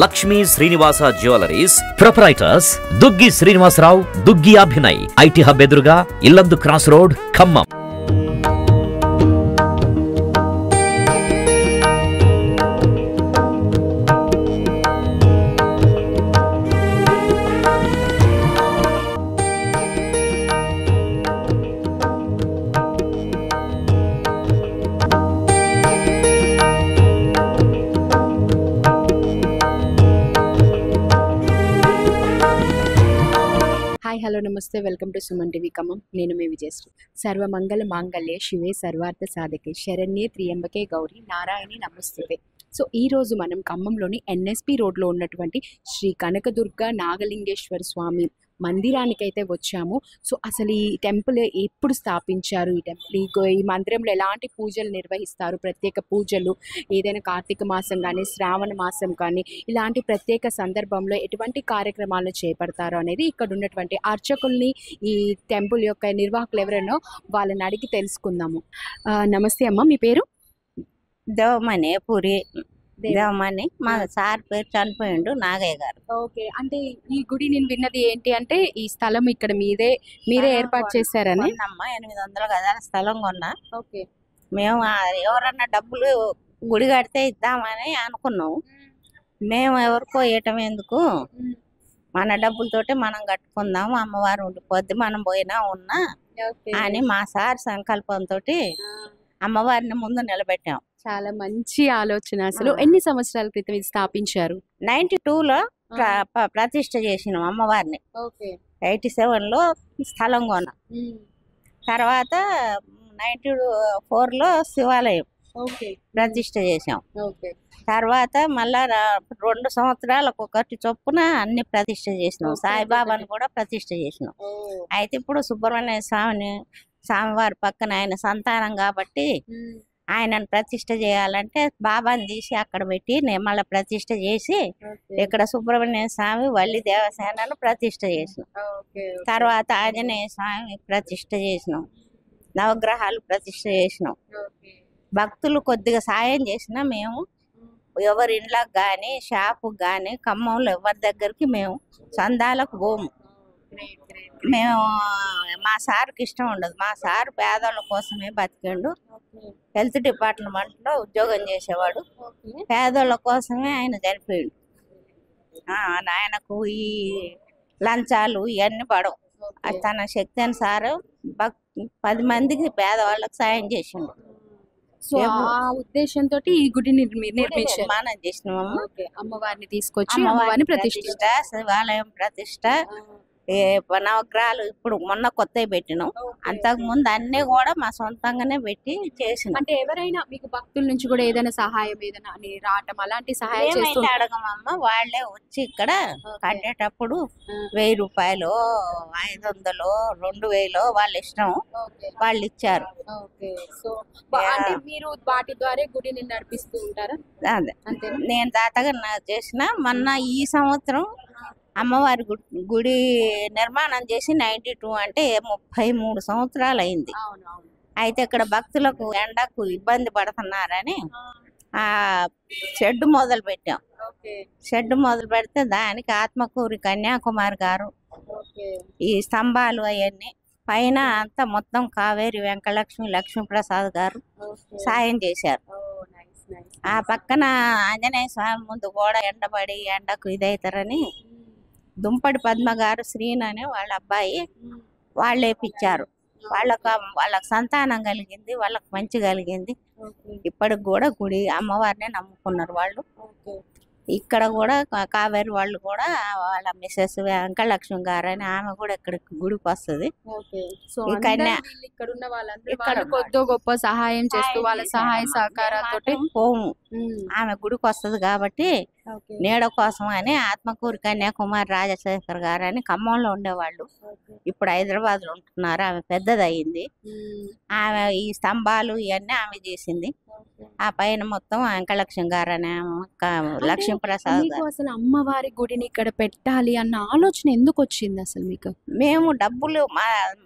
Lakshmi Srinivasa jewelleries proprietors Duggi Srinivasarao, Duggi Abhinay, IT hub ఎదురుగా Yellandu cross road, Khammam. Hi hello నమస్తే, welcome to Suman TV Khammam. నేను మీ విజయశ్రీ. సర్వమంగళ మాంగళ్యే శివే సర్వార్థ సాధకే శరణ్యే త్రియంబకే గౌరీ నారాయణి నమస్తుతే. సో ఈరోజు మనం ఖమ్మంలోని ఎన్ఎస్పి రోడ్లో ఉన్నటువంటి శ్రీ కనకదుర్గ నాగలింగేశ్వర స్వామి మందిరానికైతే వచ్చాము. సో అసలు ఈ టెంపుల్ ఎప్పుడు స్థాపించారు, ఈ టెంపుల్ ఈ మందిరంలో ఎలాంటి పూజలు నిర్వహిస్తారు, ప్రత్యేక పూజలు ఏదైనా కార్తీక మాసం కానీ శ్రావణ మాసం కానీ ఇలాంటి ప్రత్యేక సందర్భంలో ఎటువంటి కార్యక్రమాలను చేపడతారు అనేది ఇక్కడ ఉన్నటువంటి అర్చకుల్ని, ఈ టెంపుల్ యొక్క నిర్వాహకులు ఎవరైనా వాళ్ళని అడిగి తెలుసుకుందాము. నమస్తే అమ్మ, మీ పేరు? దేవమణి పూరి దేవమణి. మా సార్ పేరు చనిపోయిండు, నాగయ్య గారు. ఓకే, అంటే ఈ గుడి నేను విన్నది ఏంటి అంటే ఈ స్థలం ఇక్కడ మీరే ఏర్పాటు చేశారని. 800 గదాల స్థలం కొన్నా. ఓకే, మేము ఎవరన్నా డబ్బులు గుడి కడితే ఇద్దామని అనుకున్నాం. మేము ఎవరికో ఇవ్వటం ఎందుకు, మన డబ్బులతోటి మనం కట్టుకుందాము, అమ్మవారు ఉండిపోద్ది మనం పోయినా ఉన్నా అని మా సార్ సంకల్పంతో అమ్మవారిని ముందు నిలబెట్టాం. చాలా మంచి ఆలోచన. అసలు ఎన్ని సంవత్సరాల క్రితం ఇది స్థాపించారు? 92లో ప్రతిష్ఠ చేసినాం అమ్మవారిని. 87లో స్థలం కొన్నాం. తర్వాత 94లో శివాలయం ప్రతిష్ఠ చేసాం. తర్వాత మళ్ళా 2 సంవత్సరాలకు ఒకటి చొప్పున అన్ని ప్రతిష్ఠ చేసినాం. సాయిబాబాను కూడా ప్రతిష్ఠ చేసినాం. అయితే ఇప్పుడు సుబ్రహ్మణ్య స్వామివారి పక్కన ఆయన సంతానం కాబట్టి ఆయనను ప్రతిష్ఠ చేయాలంటే బాబాని తీసి అక్కడ పెట్టి మళ్ళీ ప్రతిష్ఠ చేసి ఇక్కడ సుబ్రహ్మణ్య స్వామి వల్లి దేవసేనను ప్రతిష్ఠ చేసినాం. తర్వాత ఆంజనేయ స్వామి ప్రతిష్ఠ చేసినాం. నవగ్రహాలు ప్రతిష్ఠ చేసినాం. భక్తులు కొద్దిగా సాయం చేసినా మేము ఎవరి ఇండ్లకు కానీ షాపుకి కానీ ఖమ్మంలో ఎవరి దగ్గరికి మేము చందాలకు పోము. మేము మా సార్కి ఇష్టం ఉండదు. మా సార్ పేదోళ్ళ కోసమే బతికిండు. హెల్త్ డిపార్ట్మెంట్లో ఉద్యోగం చేసేవాడు. పేదోళ్ళ కోసమే ఆయన చనిపోయిండు. ఆయనకు ఈ లంచాలు ఇవన్నీ పడవు. తన శక్తి అనుసారం 10 మందికి పేదవాళ్ళకి సాయం చేసిండు. సో ఆ ఉద్దేశంతో ఈ గుడిని నిర్మించారు. చేసినాము. అమ్మవారిని తీసుకొచ్చి అమ్మవారిని ప్రతిష్ఠ, శివాలయం ప్రతిష్ట, నవగ్రహాలు ఇప్పుడు మొన్న కొత్తవి పెట్టినాం. అంతకు ముందు అన్ని కూడా మా సొంతంగానే పెట్టి చేసినాం. అంటే ఎవరైనా మీకు భక్తుల నుంచి కూడా ఏదైనా సహాయం ఏదైనా రావటం అలాంటి సహాయం చేస్తూ అడగమమ్మ, వాళ్ళే వచ్చి ఇక్కడ కట్టేటప్పుడు 1000 రూపాయలు 500 2000 వాళ్ళ ఇష్టం వాళ్ళు ఇచ్చారు. మీరు వాటి ద్వారా గుడిని నడిపిస్తూ ఉంటారా? అదే నేను దాతగా చేసిన. మొన్న ఈ సంవత్సరం అమ్మవారి గుడి నిర్మాణం చేసి 92 అంటే 33 సంవత్సరాలు అయింది. అయితే ఇక్కడ భక్తులకు ఎండకు ఇబ్బంది పడుతున్నారని ఆ షెడ్ మొదలు పెట్టాం. షెడ్ మొదలు పెడితే దానికి ఆత్మకూరి కన్యాకుమారి గారు ఈ స్తంభాలు అవన్నీ పైన అంతా మొత్తం కావేరి వెంకటలక్ష్మి లక్ష్మీప్రసాద్ గారు సాయం చేశారు. ఆ పక్కన ఆంజనేయ స్వామి ముందు కూడా ఎండబడి ఎండకు ఇదవుతారని దుంపడి పద్మ గారు శ్రీన్ అనే వాళ్ళ అబ్బాయి వాళ్ళు వేపించారు. వాళ్ళకు సంతానం కలిగింది, వాళ్ళకి మంచి కలిగింది. ఇప్పటికి కూడా గుడి అమ్మవారినే నమ్ముకున్నారు వాళ్ళు. ఇక్కడ కూడా కావేరి వాళ్ళు కూడా వాళ్ళ మిస్సెస్ వెంకటలక్ష్మి గారు అని ఆమె కూడా ఇక్కడికి గుడికి వస్తుంది. ఇక్కడ ఉన్న వాళ్ళందరూ కొద్ది గొప్ప సహాయం చేస్తూ వాళ్ళ సహాయ సహకారాలతో పోము. ఆమె గుడికి వస్తుంది కాబట్టి నీడ కోసం అని ఆత్మకూరి కన్యాకుమారి రాజశేఖర్ గారు అని ఖమ్మంలో ఉండేవాళ్ళు. ఇప్పుడు హైదరాబాద్ లో ఉంటున్నారు. ఆమె పెద్దది అయింది. ఆమె ఈ స్తంభాలు ఇవన్నీ ఆమె చేసింది. ఆ పైన మొత్తం వెంకటలక్ష్మి గారు అనే లక్ష్మీ ప్రసాద్ మీకు గారు. అసలు అమ్మవారి గుడిని ఇక్కడ పెట్టాలి అన్న ఆలోచన ఎందుకు వచ్చింది అసలు మీకు? మేము డబ్బులు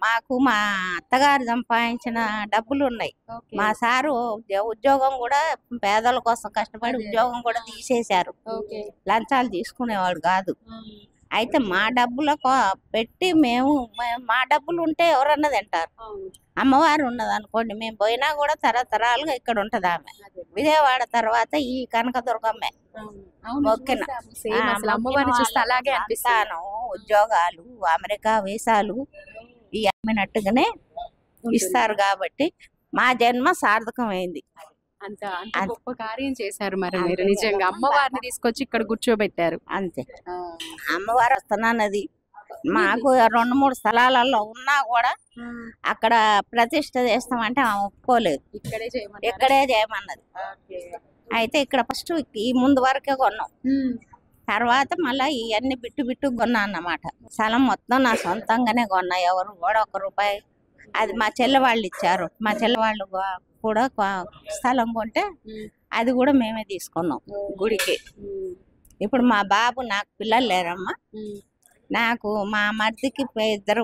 మాకు మా అత్తగారు సంపాదించిన డబ్బులు ఉన్నాయి. మా సారు ఉద్యోగం కూడా పేదల కోసం కష్టపడి ఉద్యోగం కూడా తీసేశారు. లంచాలు తీసుకునేవాడు కాదు. అయితే మా డబ్బులకు పెట్టి మేము మా డబ్బులు ఉంటే ఎవరన్నా తింటారు. అమ్మవారు ఉన్నది అనుకోండి, మేము పోయినా కూడా తరతరాలుగా ఇక్కడ ఉంటది ఆమె. విజయవాడ తర్వాత ఈ కనకదుర్గమ్మే మొక్కిన అనిపిస్తాను. ఉద్యోగాలు, అమెరికా వీసాలు ఈ అమ్మినట్టుగానే ఇస్తారు కాబట్టి మా జన్మ సార్థకమైంది. అంత గొప్ప కార్యం చేశారు మరి మీరు. నిజంగా అమ్మవారిని తీసుకొచ్చి ఇక్కడ కూర్చోబెట్టారు. అంతే. అమ్మవారు వస్తున్నానది మాకు 2-3 స్థలాలలో ఉన్నా కూడా అక్కడ ప్రతిష్ట చేస్తామంటే ఆమె ఒప్పుకోలేదు. ఇక్కడే చేయమన్నది. అయితే ఇక్కడ ఫస్ట్ ఈ ముందు వరకే కొన్నాం. తర్వాత మళ్ళీ ఇవన్నీ బిట్టు కొన్నా అన్నమాట. స్థలం మొత్తం నా సొంతంగానే కొన్నా. ఎవరు కూడా ₹1 అది మా చెల్లె వాళ్ళు ఇచ్చారు. మా చెల్లె వాళ్ళు కూడా స్థలం కొంటే అది కూడా మేమే తీసుకున్నాం గుడికి. ఇప్పుడు మా బాబు, నాకు పిల్లలు లేరమ్మా. నాకు మా మరిదికి 2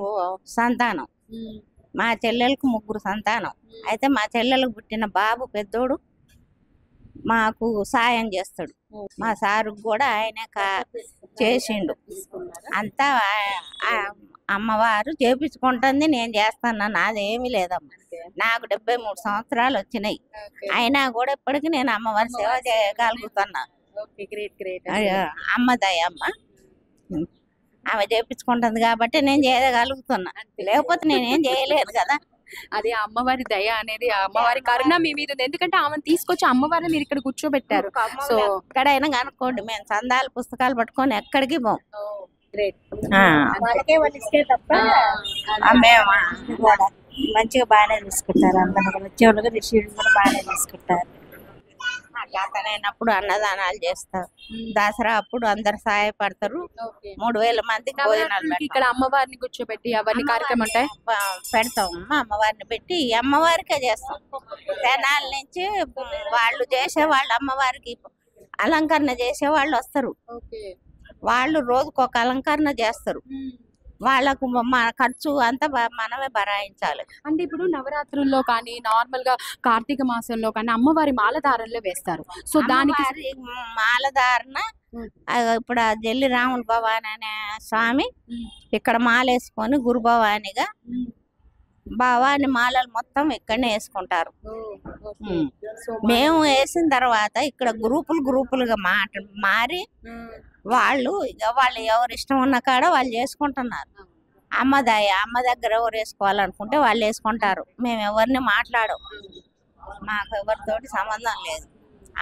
సంతానం, మా చెల్లెలకు 3 సంతానం. అయితే మా చెల్లెలకు పుట్టిన బాబు పెద్దోడు మాకు సాయం చేస్తాడు. మా సారు కూడా ఆయనే చేసిండు. అంతా అమ్మవారు చేపించుకుంటుంది, నేను చేస్తాను. నాదేమీ లేదమ్మా. నాకు 73 సంవత్సరాలు వచ్చినాయి. అయినా కూడా ఇప్పటికి నేను అమ్మవారి సేవ చేయగలుగుతున్నా. అమ్మదయ్య అమ్మ ఆమె చేపించుకుంటుంది కాబట్టి నేను చేయగలుగుతున్నా. లేకపోతే నేనేం చేయలేదు కదా. అదే అమ్మవారి దయ అనేది, అమ్మవారి కరుణ మీ మీద ఉంది. ఎందుకంటే ఆమెను తీసుకొచ్చి అమ్మవారిని మీరు ఇక్కడ కూర్చోబెట్టారు. సో ఎక్కడైనా కనుక్కోండి, మేము సందాలు పుస్తకాలు పట్టుకొని ఎక్కడికి పోం. మంచిగా బాగానే తీసుకుంటారు. అందరూ వచ్చేవాళ్ళు రిసీవ్లు కూడా బాగానే తీసుకుంటారు. జాతరైనప్పుడు అన్నదానాలు చేస్తారు. దసరా అప్పుడు అందరు సహాయపడతారు. 3000 మందికి భోజనాలు ఇక్కడ అమ్మవారిని కూర్చోబెట్టి అవన్నీ కార్యక్రమం ఉంటాయి. పెడతాం. అమ్మవారిని పెట్టి అమ్మవారికే చేస్తాం. తెనాల నుంచి వాళ్ళు చేసేవాళ్ళు అమ్మవారికి అలంకరణ చేసే వాళ్ళు వస్తారు. వాళ్ళు రోజుకొక అలంకరణ చేస్తారు. వాళ్ళకు మన ఖర్చు అంతా మనమే భరాయించాలి. అంటే ఇప్పుడు నవరాత్రుల్లో కానీ నార్మల్ గా కార్తీక మాసంలో కానీ అమ్మవారి మాలధారణలో వేస్తారు. సో దానికి మాలధారణ ఇప్పుడు జల్లి రాముల భవాని అనే స్వామి ఇక్కడ మాలేసుకొని గురు భవానిగా భవాని మాలలు మొత్తం ఇక్కడనే వేసుకుంటారు. మేము వేసిన తర్వాత ఇక్కడ గ్రూపులుగా మారి వాళ్ళు ఎవరు ఇష్టం ఉన్న కాడ వాళ్ళు చేసుకుంటున్నారు. అమ్మ దగ్గర ఎవరు వేసుకోవాలనుకుంటే వాళ్ళు వేసుకుంటారు. మేము ఎవరిని మాట్లాడం, మాకు ఎవరితోటి సంబంధం లేదు.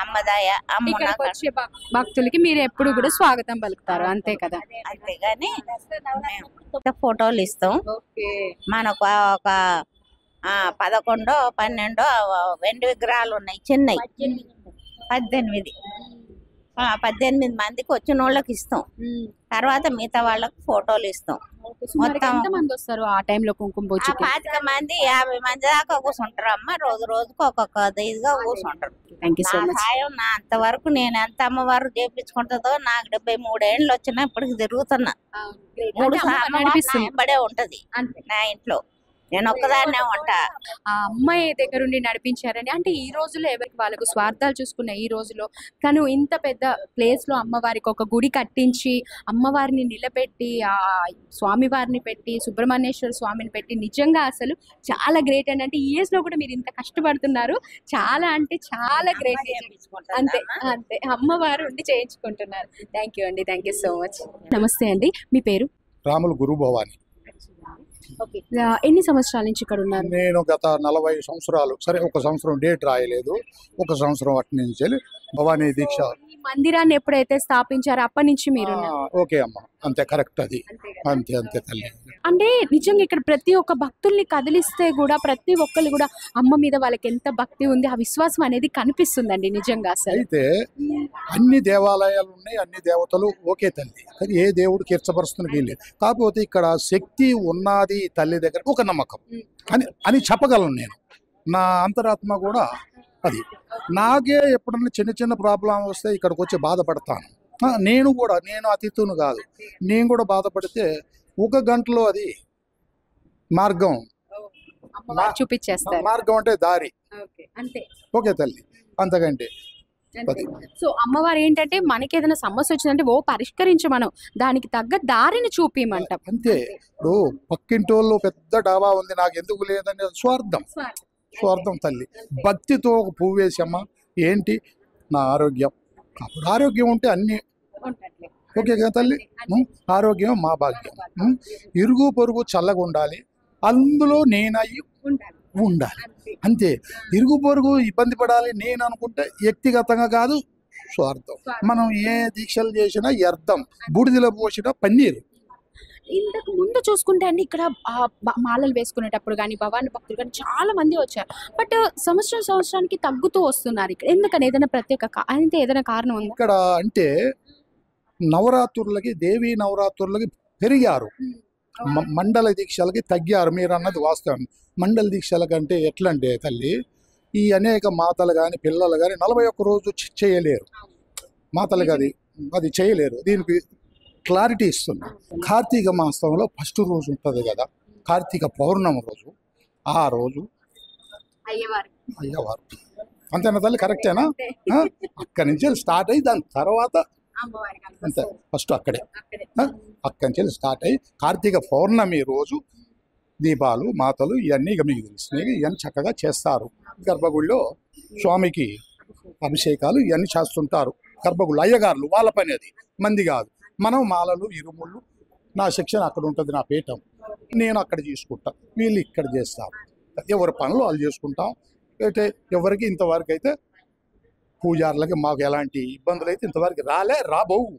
అమ్మదయ వచ్చే భక్తులకి మీరు ఎప్పుడు కూడా స్వాగతం పలుకుతారు, అంతే కదా? అంతేగాని ఫోటోలు ఇస్తాం. మనకు ఒక 11-12 వెండి విగ్రహాలు ఉన్నాయి, చిన్నవి. 18 మందికి వచ్చిన వాళ్ళకి ఇస్తాం. తర్వాత మిగతా వాళ్ళకి ఫోటోలు ఇస్తాం. మొత్తం మంది వస్తారు ఆ టైంలో కుంకుమ పూజ? 25 మంది 50 మంది దాకా కూర్చుంటారు అమ్మ. రోజుకు ఒక్కొక్క ఇదిగా కూర్చుంటారు. సాయం నా అంతవరకు నేను ఎంత అమ్మవారు చేపించుకుంటుందో, నాకు 73 ఏళ్ళు వచ్చినా ఇప్పటికి తిరుగుతున్నా. 3 సార్లు బడే ఉంటది నా ఇంట్లో. నేను ఒక్కదాన్నే ఉంటా. ఆ అమ్మాయి దగ్గరుండి నడిపించారని అంటే ఈ రోజులో ఎవరికి వాళ్ళకు స్వార్థాలు చూసుకున్న ఈ రోజులో తను ఇంత పెద్ద ప్లేస్ లో అమ్మవారికి ఒక గుడి కట్టించి అమ్మవారిని నిలబెట్టి ఆ స్వామివారిని పెట్టి సుబ్రహ్మణ్యేశ్వర స్వామిని పెట్టి నిజంగా అసలు చాలా గ్రేట్ అండి. అంటే ఈ ఏజ్ లో కూడా మీరు ఇంత కష్టపడుతున్నారు, చాలా అంటే చాలా గ్రేట్. అంతే అంతే అమ్మవారు ఉండి చేయించుకుంటున్నారు. థ్యాంక్ యూ అండి, థ్యాంక్ యూ సో మచ్. నమస్తే అండి, మీ పేరు? రాములు గురు భవాని. ఎన్ని సంవత్సరాల నుంచి ఇక్కడ ఉన్నారు? నేను గత 40 సంవత్సరాలు. సరే, 1 సంవత్సరం డేట్ రాయలేదు, 1 సంవత్సరం అటు నుంచి భవానీ దీక్ష. మందిరాన్ని ఎప్పుడైతే స్థాపించారో అప్పటి నుంచి మీరు? ఓకే అమ్మ, అంతే కరెక్ట్. అది అంతే అంతే తల్లి. అంటే నిజంగా ఇక్కడ ప్రతి ఒక్క భక్తుల్ని కదిలిస్తే కూడా ప్రతి ఒక్కరు కూడా అమ్మ మీద వాళ్ళకి ఎంత భక్తి ఉంది, ఆ విశ్వాసం అనేది కనిపిస్తుందండి నిజంగా. అసలు అయితే అన్ని దేవాలయాలు ఉన్నాయి, అన్ని దేవతలు ఓకే తల్లి, కానీ ఏ దేవుడు కిర్చపరుస్తుంది వీల్లేదు. కాకపోతే ఇక్కడ శక్తి ఉన్నది తల్లి దగ్గర ఒక నమ్మకం అని చెప్పగలను నేను. నా అంతరాత్మ కూడా అది నాకే ఎప్పుడన్నా చిన్న చిన్న ప్రాబ్లం వస్తే ఇక్కడికి వచ్చి బాధపడతాను. నేను అతిథును కాదు, నేను కూడా బాధపడితే 1 గంటలో అది మార్గం చూపించేస్తారు. మార్గం అంటే దారి. అంతే. ఓకే తల్లి, అంతకంటే సో అమ్మవారు ఏంటంటే మనకి ఏదైనా సమస్య వచ్చిందంటే పరిష్కరించి మనం దానికి తగ్గ దారిని చూపిమంటాం. అంతే. ఇప్పుడు పక్కింటి వాళ్ళు పెద్ద డాబా ఉంది నాకు ఎందుకు లేదని స్వార్థం తల్లి. భక్తితో ఒక పువ్వు వేసమ్మా ఏంటి నా ఆరోగ్యం, అప్పుడు ఆరోగ్యం ఉంటే అన్ని ఓకే కదా తల్లి. ఆరోగ్యం మా భాగ్యం. ఇరుగు పొరుగు చల్లగా ఉండాలి, అందులో నేనయ్యి ఉండాలి. అంతే. ఇరుగు పొరుగు ఇబ్బంది పడాలి నేను అనుకుంటే వ్యక్తిగతంగా కాదు, స్వార్థం. మనం ఏ దీక్షలు చేసినా వ్యర్థం, బూడిదలో పోసినా పన్నీరు. ఇంతకు ముందు చూసుకుంటే అండి ఇక్కడ మాలలు వేసుకునేటప్పుడు కానీ భవానీ భక్తులు కానీ చాలా మంది వచ్చారు. బట్ సంవత్సరానికి తగ్గుతూ వస్తున్నారు. ఇక్కడ ఎందుకని ఏదైనా ఏదైనా కారణం ఉంది ఇక్కడ అంటే నవరాత్రులకి దేవీ నవరాత్రులకి పెరిగారు, మండల దీక్షలకి తగ్గారు. మీరు అన్నది వాస్తవం. మండల దీక్షల కంటే ఎట్లా అంటే తల్లి, ఈ అనేక మాతలు కానీ పిల్లలు కానీ 41 రోజు చేయలేరు, మాతలు కానీ అది చేయలేరు. దీనికి క్లారిటీ ఇస్తున్నా. కార్తీక మాసంలో ఫస్ట్ రోజు ఉంటుంది కదా, కార్తీక పౌర్ణమి రోజు, ఆ రోజు అయ్యవారు అంతేనా తల్లి? కరెక్టేనా? అక్కడి నుంచి స్టార్ట్ అయ్యి దాని తర్వాత అంతే ఫస్ట్ అక్కడి నుంచి స్టార్ట్ అయ్యి కార్తీక పౌర్ణమి రోజు దీపాలు మాతలు ఇవన్నీ ఇక మీకు తెలిసినవి ఇవన్నీ చక్కగా చేస్తారు. గర్భగుడిలో స్వామికి అభిషేకాలు ఇవన్నీ చేస్తుంటారు. గర్భగుళ్ళు అయ్యగారులు వాళ్ళ పని, అది మంది కాదు. మనం మాలలు ఇరుముళ్ళు, నా సెక్షన్ అక్కడ ఉంటుంది, నా పీఠం నేను అక్కడ చేసుకుంటా, వీళ్ళు ఇక్కడ చేస్తారు. ఎవరి పనులు వాళ్ళు చేసుకుంటాం. అయితే ఎవరికి ఇంతవరకు అయితే పూజారులకి మాకు ఎలాంటి ఇబ్బందులు అయితే ఇంతవరకు రాబోవు.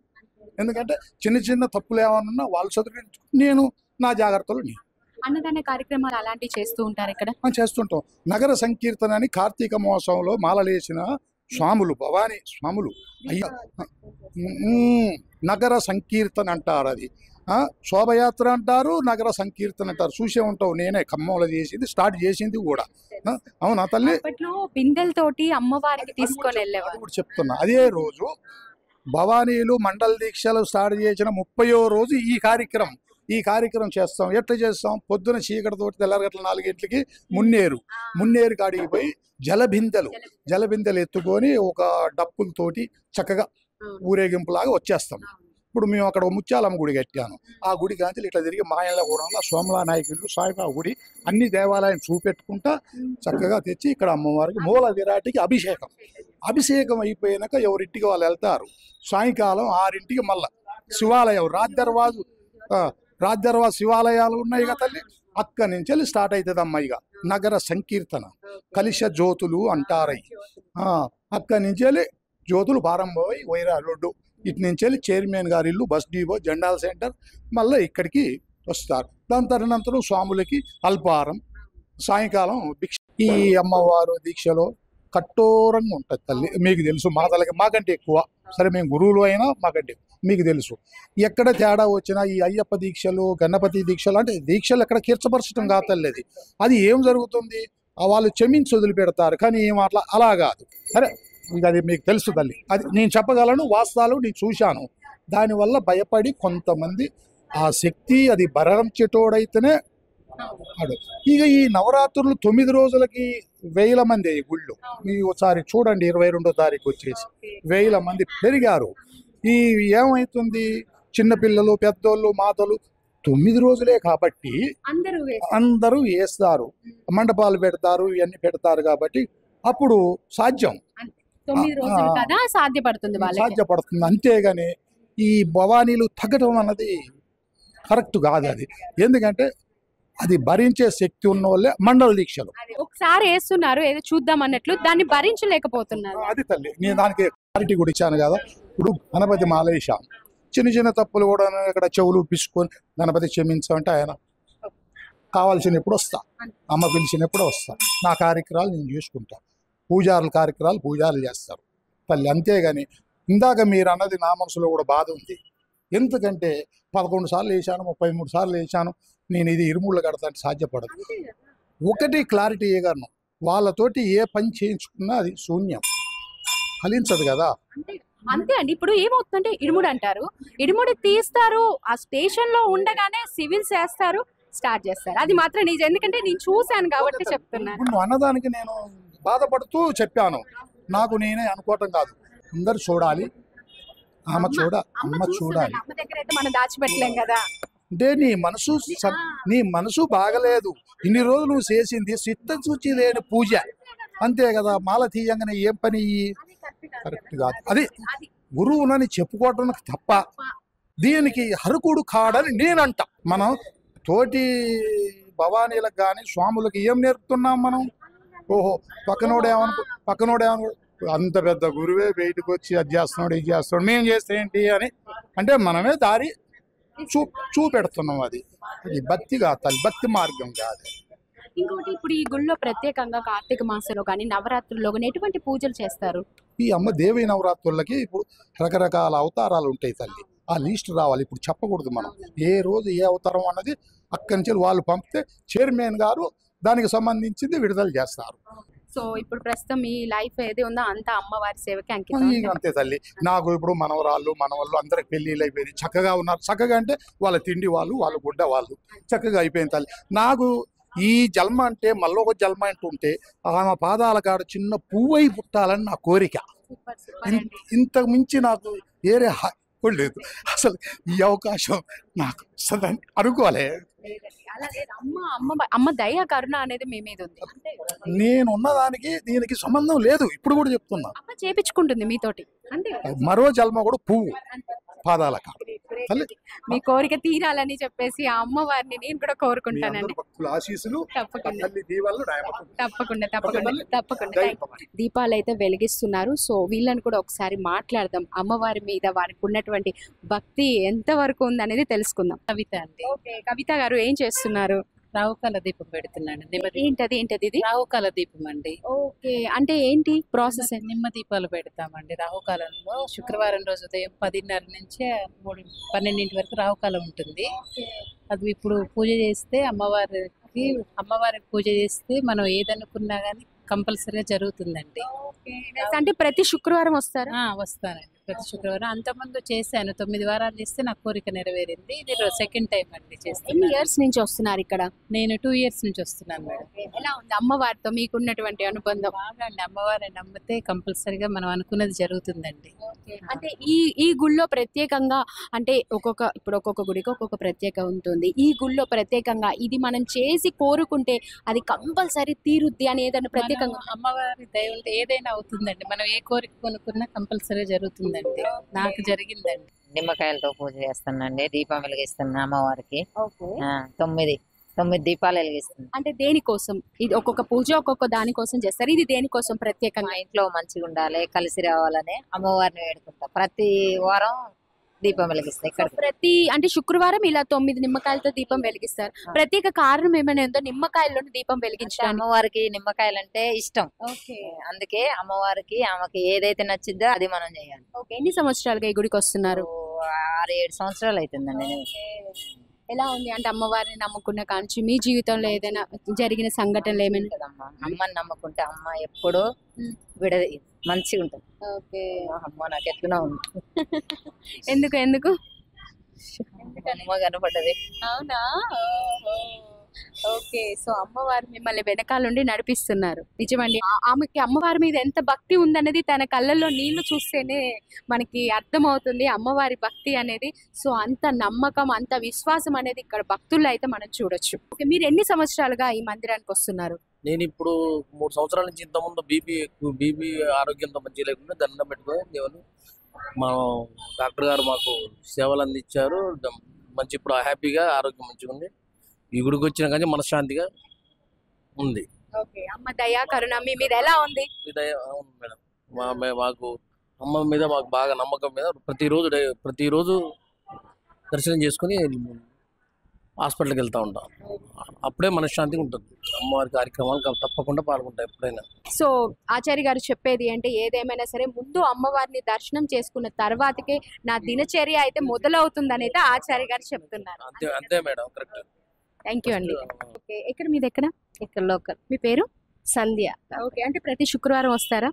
ఎందుకంటే చిన్న చిన్న తప్పులు ఏమన్నా వాళ్ళు చదువు, నేను నా జాగ్రత్తలు నేను. అన్నదాన కార్యక్రమాలు అలాంటివి చేస్తూ ఉంటారు ఇక్కడ. చేస్తుంటాం. నగర సంకీర్తన అని కార్తీక మాసంలో మాలలేసిన స్వాములు, భవానీ స్వాములు నగర సంకీర్తన అంటారు. అది శోభయాత్ర అంటారు, నగర సంకీర్తన అంటారు. చూసే ఉంటావు, నేనే ఖమ్మంలో చేసింది, స్టార్ట్ చేసింది కూడా. అవునా తల్లి? బిందెలతోటి అమ్మవారికి తీసుకొని వెళ్ళేవారు కూడా చెప్తున్నా. అదే రోజు భవానీలు మండల దీక్షలు స్టార్ట్ చేసిన 30వ రోజు ఈ కార్యక్రమం చేస్తాం. ఎట్లా చేస్తాం? పొద్దున చీకటితోటి తెల్లరగట్ల 4 గంటలకి మున్నేరు కాడికి పోయి జలబిందెలు ఎత్తుకొని ఒక డప్పులతోటి చక్కగా ఊరేగింపులాగా వచ్చేస్తాం. ఇప్పుడు మేము అక్కడ ముత్యాలమ్మ గుడి కట్టాను. ఆ గుడి కాంచి ఇట్లా తిరిగి మాయలగూడెంలో సోమలా నాయకులు, సాయిబాబా గుడి అన్ని దేవాలయం చూపెట్టుకుంటా చక్కగా తెచ్చి ఇక్కడ అమ్మవారికి మూల విరాటికి అభిషేకం అయిపోయినాక ఎవరింటికి వాళ్ళు వెళ్తారు. సాయంకాలం 6ంటికి మళ్ళా శివాలయం రాజ్దర్వాజ్ శివాలయాలు ఉన్నాయి కదా తల్లి, అక్కడి నుంచి వెళ్ళి స్టార్ట్ అవుతుంది అమ్మ. ఇక నగర సంకీర్తన కలిశ జ్యోతులు అంటారయి. అక్కడి నుంచి వెళ్ళి జ్యోతులు ప్రారంభమై వైరా రోడ్డు ఇటు నుంచి వెళ్ళి చైర్మన్ గారి ఇల్లు, బస్ డిపో, జెండాల్ సెంటర్, మళ్ళీ ఇక్కడికి వస్తారు. దాని తదనంతరం స్వాములకి అల్పారం, సాయంకాలం భిక్ష. ఈ అమ్మవారు దీక్షలో కఠోరంగా ఉంటుంది తల్లి. మీకు తెలుసు, మాతలకి మాకంటే ఎక్కువ. సరే మేము గురువులు అయినా మాకంటే మీకు తెలుసు. ఎక్కడ తేడా వచ్చినా ఈ అయ్యప్ప దీక్షలు, గణపతి దీక్షలు అంటే దీక్షలు ఎక్కడ కిర్చపరచడం కాదు తల్లి. అది ఏం జరుగుతుంది, వాళ్ళు క్షమించి వదిలిపెడతారు. కానీ అలా కాదు. సరే ఇక అది మీకు తెలుసు తల్లి, అది నేను చెప్పగలను, వాస్తవాలు నేను చూశాను. దానివల్ల భయపడి కొంతమంది ఆ శక్తి అది భరించేటోడైతేనే ఆడు. ఇక ఈ నవరాత్రులు 9 రోజులకి 1000 మంది గుళ్ళు. మీరు ఒకసారి చూడండి, 22వ తారీఖు వచ్చేసి 1000 మంది పెరిగారు. ఈ ఏమవుతుంది, చిన్నపిల్లలు, పెద్దోళ్ళు, మాతలు 9 రోజులే కాబట్టి అందరూ వేస్తారు, మండపాలు పెడతారు, ఇవన్నీ పెడతారు. కాబట్టి అప్పుడు సాధ్యం సాధ్యపడుతుంది. అంతేగాని ఈ భవానీలు తగ్గడం అన్నది కరెక్ట్ కాదు. అది ఎందుకంటే అది భరించే శక్తి ఉన్న వాళ్ళే మండల దీక్షలు. ఒకసారి వేస్తున్నారు, ఏదో చూద్దాం అన్నట్లు, దాన్ని భరించలేకపోతున్నారు. అది తల్లి, నేను దానికి క్లారిటీ కూడా ఇచ్చాను కదా. ఇప్పుడు గణపతి మాలేశాం, చిన్న తప్పులు కూడా ఇక్కడ చెవులు పిసుకొని గణపతి క్షమించమంటే ఆయన కావాల్సినప్పుడు వస్తా, అమ్మ పిలిచినప్పుడు వస్తా, నా కార్యక్రమాలు నేను చూసుకుంటా. పూజారులు చేస్తారు తల్లి. అంతేగాని ఇందాక మీరు అన్నది నా మనసులో కూడా బాధ ఉంది. ఎందుకంటే 11 సార్లు వేసాను, 33 సార్లు వేసాను, నేను ఇది ఇరుముళ్ళు కడతాను సాధ్యపడదు. ఒకటి క్లారిటీ ఇవ్వగలను, వాళ్ళతోటి ఏ పని చేయించుకున్నా అది శూన్యం, ఫలించదు కదా. అంతే అండి. ఇప్పుడు ఏమవుతుందంటే ఇడుముడి అంటారు, ఇడుముడి తీస్తారు, ఆ స్టేషన్ లో ఉండగానే సివిల్స్ వేస్తారు, స్టార్ట్ చేస్తారు. అది మాత్రం నిజం, ఎందుకంటే నేను చూశాను కాబట్టి చెప్తున్నాను. ఇప్పుడు నువ్వు అన్నదానికి నేను బాధపడుతూ చెప్పాను, నాకు నేనే అనుకోవటం కాదు, అందరు చూడాలి, అమ్మ చూడాలి. అమ్మ దగ్గర అయితే మనం దాచిపెట్టలేం కదా. అంటే నీ మనసు బాగలేదు, ఇన్ని రోజులు నువ్వు చేసింది చిత్తశుచి లేని పూజ అంతే కదా. మాల తీయంగానే ఏం పని కరెక్ట్ కాదు. అది గురువునని చెప్పుకోవటం తప్ప దీనికి హరుకుడు కాడని నేనంట. మనం తోటి భవానీలకు కానీ స్వాములకు ఏం నేర్పుతున్నాం మనం? ఓహో పక్కనోడేమనుకో అంత పెద్ద గురువే బయటకు వచ్చి అది చేస్తున్నాడు ఇది చేస్తున్నాడు, మేము చేస్తే ఏంటి అని అంటే మనమే దారి చూపెడుతున్నాం. అది భక్తి కాదు, తల్లి భక్తి మార్గం కాదు. ఇంకోటి, ఇప్పుడు ఈ గుళ్ళో ప్రత్యేకంగా కార్తీక మాసంలో కానీ నవరాత్రుల్లో కానీ ఎటువంటి పూజలు చేస్తారు? ఈ అమ్మ దేవి నవరాత్రులకి ఇప్పుడు రకరకాల అవతారాలు ఉంటాయి తల్లి, ఆ లిస్ట్ రావాలి. ఇప్పుడు చెప్పకూడదు మనం ఏ రోజు ఏ అవతారం అన్నది అక్కడి నుంచి వాళ్ళు పంపితే చైర్మన్ గారు దానికి సంబంధించింది విడుదల చేస్తారు. సో ఇప్పుడు ప్రస్తుతం మీ లైఫ్ ఏది ఉందో అంతా అమ్మవారి సేవకి అంకితం. అంతే తల్లి. నాకు ఇప్పుడు మనవరాళ్ళు మనవాళ్ళు అందరికి పెళ్ళిళ్ళు అయిపోయింది, చక్కగా ఉన్నారు. చక్కగా అంటే వాళ్ళ తిండి వాళ్ళు గుడ్డ వాళ్ళు చక్కగా అయిపోయింది తల్లి. నాకు ఈ జన్మ అంటే మళ్ళీ ఒక జన్మ అంటుంటే ఆమె పాదాల కాడ చిన్న పువ్వై పుట్టాలని నా కోరిక. ఇంతకు మించి నాకు ఏరే లేదు అసలు. ఈ అవకాశం నాకు అసలు అనుకోలే. అమ్మ దయ కరుణ అనేది మీ మీద ఉంది. నేనున్న దానికి దీనికి సంబంధం లేదు, ఇప్పుడు కూడా చెప్తున్నా. అమ్మ చేపించుకుంటుంది మీతోటి అంటే మరో జన్మ కూడా పువ్వు పాదాల కాడ. మీ కోరిక తీరాలని చెప్పేసి ఆ అమ్మవారిని నేను కూడా కోరుకుంటానండి. తప్పకుండా దీపాలు అయితే వెలిగిస్తున్నారు. సో వీళ్ళని కూడా ఒకసారి మాట్లాడదాం, అమ్మవారి మీద వారికి ఉన్నటువంటి భక్తి ఎంత వరకు ఉంది అనేది తెలుసుకుందాం. కవిత అండి. కవిత గారు ఏం చేస్తున్నారు? రాహుకాల దీపం పెడుతున్నాను. ఏంటది ఇది? రాహుకాల దీపం అండి. ఓకే, అంటే ఏంటి ప్రాసెస్? నిమ్మ దీపాలు పెడతామండి రాహుకాలంలో. శుక్రవారం రోజు ఉదయం 10:30 నుంచి 12 వరకు రాహుకాలం ఉంటుంది. అది ఇప్పుడు పూజ చేస్తే అమ్మవారికి పూజ చేస్తే మనం ఏదనుకున్నా గానీ కంపల్సరీగా జరుగుతుందండి. అంటే ప్రతి శుక్రవారం వస్తారా? వస్తానండి, ప్రతి శుక్రవారం. అంతకుముందు చేశాను, 9 వారాలు చేస్తే నా కోరిక నెరవేరింది. ఇది సెకండ్ టైం అండి చేస్తాను. ఎన్ని ఇయర్స్ నుంచి వస్తున్నారు ఇక్కడ? నేను 2 years నుంచి వస్తున్నాను మేడం. ఎలా ఉంది అమ్మవారితో మీకున్నటువంటి అనుబంధం? బాగా అండి, అమ్మవారిని నమ్మితే కంపల్సరీగా మనం అనుకున్నది జరుగుతుందండి. అంటే ఈ గుళ్ళో ప్రత్యేకంగా అంటే ఒక్కొక్క గుడికి ఒక్కొక్క ప్రత్యేక ఉంటుంది. ఈ గుళ్ళో ప్రత్యేకంగా ఇది మనం చేసి కోరుకుంటే అది కంపల్సరీ తీరుద్ది అని ఏదైనా ప్రత్యేకంగా? అమ్మవారి దయ ఉంటే ఏదైనా అవుతుందండి. మనం ఏ కోరిక కొనుక్కున్నా కంపల్సరీ జరుగుతుందండి. నాకు జరిగిందండి. నిమ్మకాయలతో పూజ చేస్తానండి, దీపం వెలిగిస్తున్నా అమ్మవారికి. 9 దీపాలు వెలిగిస్తుంది. అంటే దేనికోసం? ఇది ఒక్కొక్క పూజ ఒక్కొక్క దానికోసం చేస్తారు, ఇది దేనికోసం ప్రత్యేకంగా? ఇంట్లో మంచిగా ఉండాలి, కలిసి రావాలని అమ్మవారిని వేడుకుంటా. ప్రతి వారం దీపం వెలిగిస్తాయి ఇక్కడ. ప్రతి అంటే శుక్రవారం ఇలా 9 నిమ్మకాయలతో దీపం వెలిగిస్తారు. ప్రత్యేక కారణం ఏమైనా ఉందో నిమ్మకాయల్లో దీపం వెలిగించడానికి? అమ్మవారికి నిమ్మకాయలు అంటే ఇష్టం, అందుకే అమ్మవారికి ఆమెకి ఏదైతే నచ్చిద్దో అది మనం చేయాలి. ఎన్ని సంవత్సరాలుగా ఈ గుడికి వస్తున్నారు? 6-7 సంవత్సరాలు అవుతుందండి. ఎలా ఉంది అంటే అమ్మవారిని నమ్ముకున్న కాంచి మీ జీవితంలో ఏదైనా జరిగిన సంఘటనలు ఏమైనా? అమ్మని నమ్ముకుంటే అమ్మ ఎప్పుడూ మంచిగా ఉంటుంది. అమ్మ నాకు ఎట్లా ఉంది. ఎందుకు అమ్మ కనపడ్డది. అవునా? ఓకే, సో అమ్మవారు మిమ్మల్ని వెనకాల నుండి నడిపిస్తున్నారు. నిజమండి, ఆమెకి అమ్మవారి మీద ఎంత భక్తి ఉందనేది తన కళ్ళల్లో నీళ్లు చూస్తేనే మనకి అర్థమవుతుంది అమ్మవారి భక్తి అనేది. సో అంత నమ్మకం, అంత విశ్వాసం అనేది ఇక్కడ భక్తుల్లో అయితే మనం చూడొచ్చు. మీరు ఎన్ని సంవత్సరాలుగా ఈ మందిరానికి వస్తున్నారు? నేను ఇప్పుడు 3 సంవత్సరాల నుంచి. ఇంతకుముందు బీపీ ఆరోగ్యంతో మంచిగా లేకుండా దండం పెట్టుకుని దేవుని మా డాక్టర్ గారు మాకు సేవలు అందించారు. మంచి ఇప్పుడు హ్యాపీగా ఆరోగ్యం మంచిగా ఉంది. ఈ గుడికి వచ్చిన కానీ మనశ్శాంతిగా ఉంది. అమ్మ దయా కరుణ మీ మీద ఎలా ఉంది? మేడం, మాకు అమ్మ మీద మాకు బాగా నమ్మకం మీద ప్రతిరోజు దర్శనం చేసుకుని హాస్పిటల్కి వెళ్తూ ఉంటాం. అప్పుడే మనశ్శాంతిగా ఉంటుంది. అమ్మవారి కార్యక్రమాలు తప్పకుండా పాల్గొంటాం ఎప్పుడైనా. సో ఆచార్య గారు చెప్పేది అంటే ఏదేమైనా సరే ముందు అమ్మవారిని దర్శనం చేసుకున్న తర్వాతకే నా దినచర్య అయితే మొదలవుతుంది అనేది ఆచార్య గారు చెప్తున్నారు. అంతే మేడం, కరెక్ట్. థ్యాంక్ యూ అండి. ఓకే, ఎక్కడ మీది? ఎక్కడ? ఇక్కడ లోకల్. మీ పేరు? సంధ్య. ఓకే, అంటే ప్రతి శుక్రవారం వస్తారా?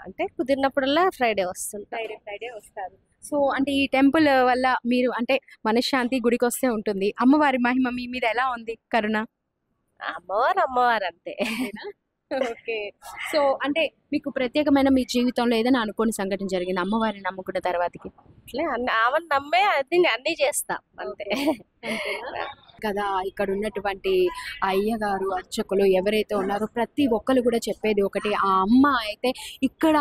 అంటే కుదిరినప్పుడల్లా ఫ్రైడే వస్తుంటా. ఫ్రైడే వస్తారు. సో అంటే ఈ టెంపుల్ వల్ల మీరు అంటే మనశ్శాంతి, గుడికి వస్తే ఉంటుంది. అమ్మవారి మహిమ మీ మీద ఎలా ఉంది? కరుణ అమ్మవారు అంతే. ఓకే. సో అంటే మీకు ప్రత్యేకమైన మీ జీవితంలో ఏదైనా అనుకోని సంఘటన జరిగింది అమ్మవారిని నమ్ముకున్న తర్వాతకి? అట్లే ఆమెను నమ్మే అన్ని చేస్తాం అంతే. కదా ఇక్కడ ఉన్నటువంటి అయ్యగారు, అర్చకులు ఎవరైతే ఉన్నారో ప్రతి ఒక్కరు కూడా చెప్పేది ఒకటి, ఆ అమ్మ అయితే ఇక్కడ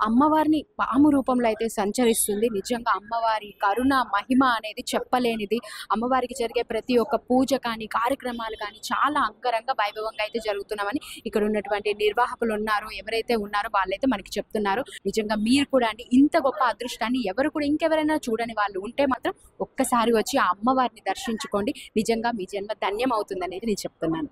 అమ్మవారిని పాము రూపంలో అయితే సంచరిస్తుంది. నిజంగా అమ్మవారి కరుణ మహిమ అనేది చెప్పలేనిది. అమ్మవారికి జరిగే ప్రతి ఒక్క పూజ కానీ కార్యక్రమాలు కానీ చాలా అంగరంగ వైభవంగా అయితే జరుగుతున్నామని ఇక్కడ ఉన్నటువంటి నిర్వాహకులు ఉన్నారు, ఎవరైతే ఉన్నారో వాళ్ళైతే మనకి చెప్తున్నారు. నిజంగా మీరు కూడా అండి ఇంత గొప్ప అదృష్టాన్ని ఎవరు కూడా ఇంకెవరైనా చూడని వాళ్ళు ఉంటే మాత్రం ఒక్కసారి వచ్చి ఆ అమ్మవారిని దర్శించుకోండి. నిజంగా మీ జన్మ ధన్యం అవుతుందనేది నేను చెప్తున్నాను.